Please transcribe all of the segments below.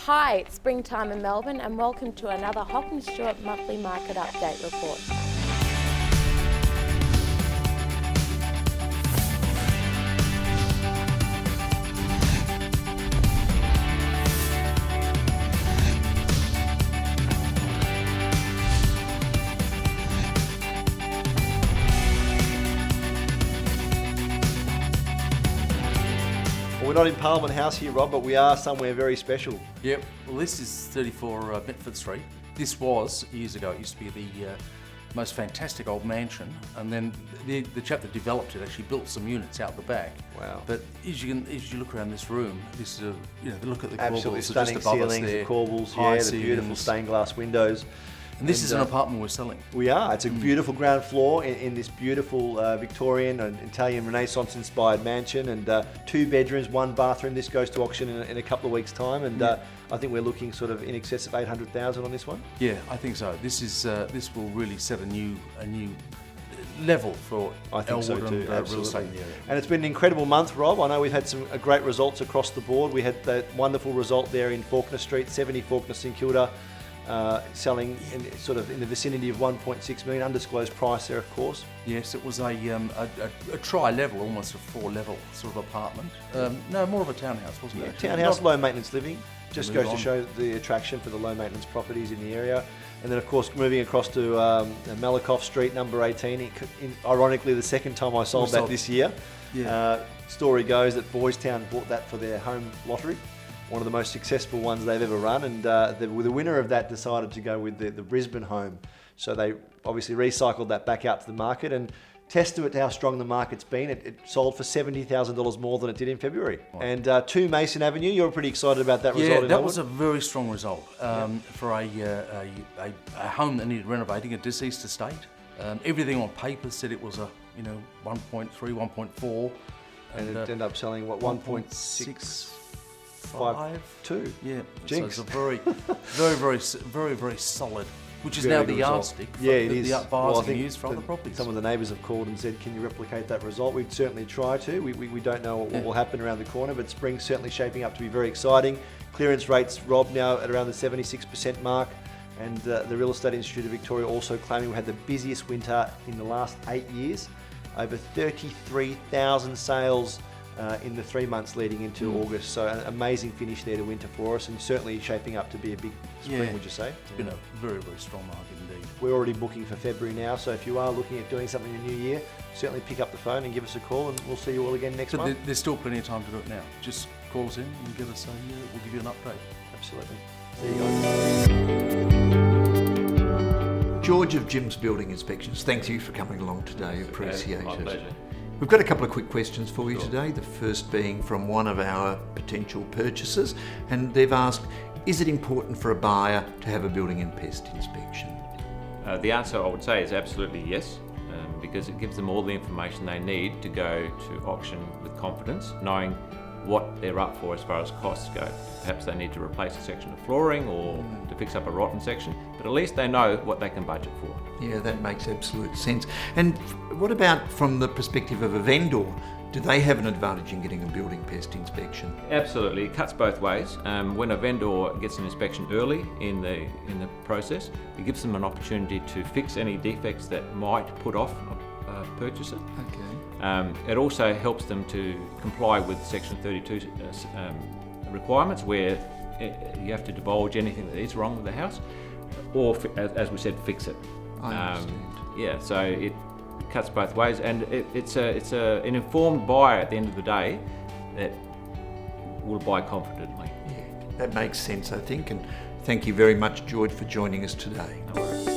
Hi, it's springtime in Melbourne and welcome to another Hockingstuart Monthly Market Update Report. We're not in Parliament House here, Rob, but we are somewhere very special. Yep. Well, this is 34 Bedford Street. This was, years ago, it used to be the most fantastic old mansion, and then the chap that developed it actually built some units out the back. Wow. But as you look around this room, this is look at the Absolutely corbels stunning just above us ceilings, there. the corbels, High the beautiful ceilings. stained glass windows. And this is an apartment we're selling. We are. It's a beautiful ground floor in this beautiful Victorian and Italian Renaissance-inspired mansion, and 2 bedrooms, 1 bathroom. This goes to auction in a couple of weeks' time, and I think we're looking sort of in excess of 800,000 on this one. Yeah, I think so. This will really set a new level for I think so Elwood too, and real estate in the area. And it's been an incredible month, Rob. I know we've had some great results across the board. We had that wonderful result there in Faulkner Street, 70 Faulkner, St Kilda. Selling in the vicinity of 1.6 million, undisclosed price there, of course. Yes, it was a tri-level, almost a 4-level sort of apartment. No, more of a townhouse, wasn't it? Townhouse, low maintenance living. Just Move goes on. to show the attraction for the low maintenance properties in the area. And then, of course, moving across to Malakoff Street, number 18. Ironically, the second time I sold that this year. Yeah. Story goes that Boys Town bought that for their home lottery. One of the most successful ones they've ever run, and the winner of that decided to go with the Brisbane home. So they obviously recycled that back out to the market, and testament to how strong the market's been. It sold for $70,000 more than it did in February. Wow. And 2 Mason Avenue, you're pretty excited about that result. Yeah, that was a very strong result for a home that needed renovating, a deceased estate. Everything on paper said it was a 1.3, 1.4, and it ended up selling what 1.6. 5.2. Yeah, Jinx. So it's a very solid, which is now the yardstick for the buyers can use for other properties. Some of the neighbours have called and said, can you replicate that result? We'd certainly try to. We don't know what will happen around the corner, but spring's certainly shaping up to be very exciting. Clearance rates, Rob, now at around the 76% mark. And the Real Estate Institute of Victoria also claiming we had the busiest winter in the last 8 years. Over 33,000 sales in the 3 months leading into August. So an amazing finish there to winter for us, and certainly shaping up to be a big spring, would you say? It's been a very strong market indeed. We're already booking for February now, so if you are looking at doing something in the new year, certainly pick up the phone and give us a call, and we'll see you all again next month. There's still plenty of time to do it now. Just call us in and give us we'll give you an update. Absolutely. There you go. George of Jim's Building Inspections, thank you for coming along today. Appreciate My it. pleasure. We've got a couple of quick questions for you today. The first being from one of our potential purchasers, and they've asked, is it important for a buyer to have a building and pest inspection? The answer I would say is absolutely yes, because it gives them all the information they need to go to auction with confidence, knowing what they're up for as far as costs go. Perhaps they need to replace a section of flooring or to fix up a rotten section, but at least they know what they can budget for. Yeah, that makes absolute sense. And what about from the perspective of a vendor? Do they have an advantage in getting a building pest inspection? Absolutely, it cuts both ways. When a vendor gets an inspection early in the process, it gives them an opportunity to fix any defects that might put off a purchaser. Okay. It also helps them to comply with Section 32 requirements, where you have to divulge anything that is wrong with the house, or as we said, fix it. I understand. Yeah, so it cuts both ways, and it's an informed buyer at the end of the day that will buy confidently. Yeah, that makes sense, I think, and thank you very much, George, for joining us today. No worries.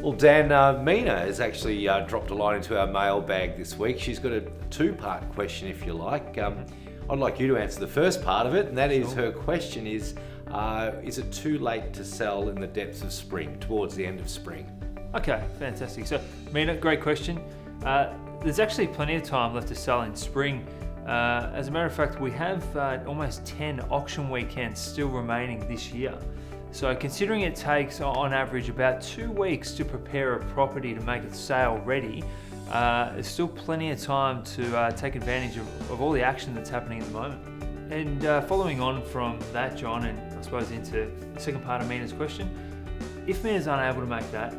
Well, Dan, Mina has actually dropped a line into our mailbag this week. She's got a 2-part question, if you like. I'd like you to answer the first part of it, and that is, her question is it too late to sell in the depths of spring, towards the end of spring? Okay, fantastic. So, Mina, great question. There's actually plenty of time left to sell in spring. As a matter of fact, we have almost 10 auction weekends still remaining this year. So considering it takes on average about 2 weeks to prepare a property to make it sale ready, there's still plenty of time to take advantage of all the action that's happening at the moment. And following on from that, John, and I suppose into the second part of Mina's question, if Mina's unable to make that,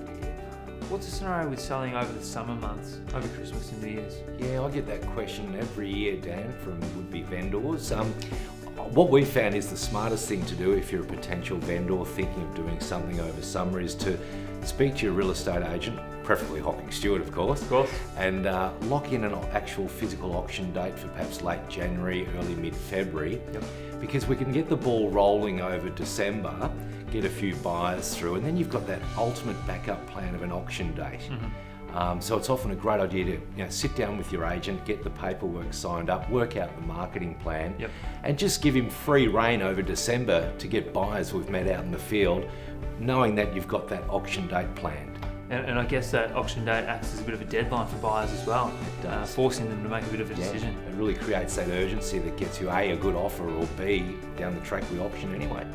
what's the scenario with selling over the summer months, over Christmas and New Year's? Yeah, I get that question every year, Dan, from would-be vendors. What we found is the smartest thing to do if you're a potential vendor thinking of doing something over summer is to speak to your real estate agent, preferably Hocking Stuart, of course, and lock in an actual physical auction date for perhaps late January, early mid-February, because we can get the ball rolling over December, get a few buyers through, and then you've got that ultimate backup plan of an auction date. So it's often a great idea to sit down with your agent, get the paperwork signed up, work out the marketing plan, and just give him free rein over December to get buyers we've met out in the field, knowing that you've got that auction date planned. And I guess that auction date acts as a bit of a deadline for buyers as well, forcing them to make a bit of a decision. It really creates that urgency that gets you A, a good offer, or B, down the track with auction anyway.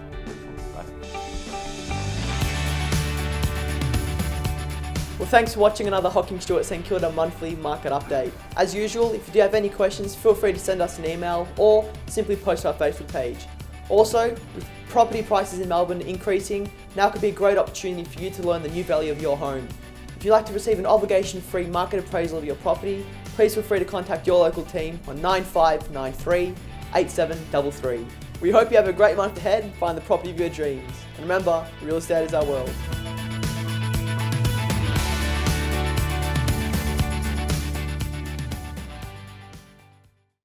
Well, thanks for watching another Hocking Stuart St Kilda monthly market update. As usual, if you do have any questions, feel free to send us an email or simply post to our Facebook page. Also, with property prices in Melbourne increasing, now could be a great opportunity for you to learn the new value of your home. If you'd like to receive an obligation-free market appraisal of your property, please feel free to contact your local team on 9593 8733. We hope you have a great month ahead and find the property of your dreams. And remember, real estate is our world.